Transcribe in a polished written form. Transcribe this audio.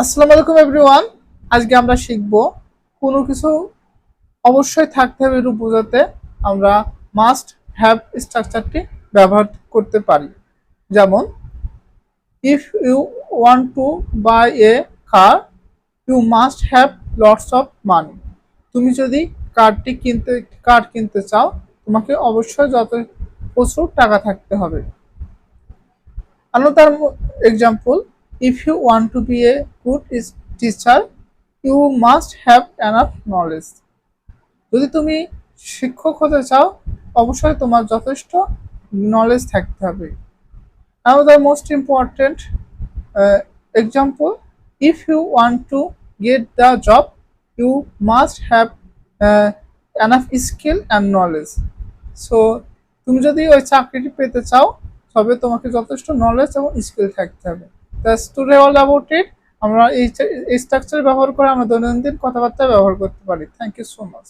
আসসালামু আলাইকুম এভরিওয়ান। আজকে আমরা শিখব কোনো কিছু অবশ্যই থাকতে হবে রূপ বোঝাতে আমরা মাস্ট হ্যাভ স্ট্রাকচারটি ব্যবহার করতে পারি। যেমন if you want to buy a car you must have lots of money. তুমি যদি কার কিনতে চাও তোমাকে অবশ্যই প্রচুর টাকা থাকতে হবে। Another example, if you want to be a good teacher, you must have enough knowledge. যদি তুমি শিক্ষক হতে চাও অবশ্যই তোমার যথেষ্ট নলেজ থাকতে হবে। Another most important example, if you want to get the job, you must have uh, enough skill and knowledge. So তুমি যদি ওই চাকরিটি পেতে চাও তবে তোমাকে যথেষ্ট নলেজ এবং স্কিল থাকতে হবে। That's today all about it. আমরা এই স্ট্রাকচার ব্যবহার করে আমরা দৈনন্দিন কথাবার্তা ব্যবহার করতে পারি। Thank you so much.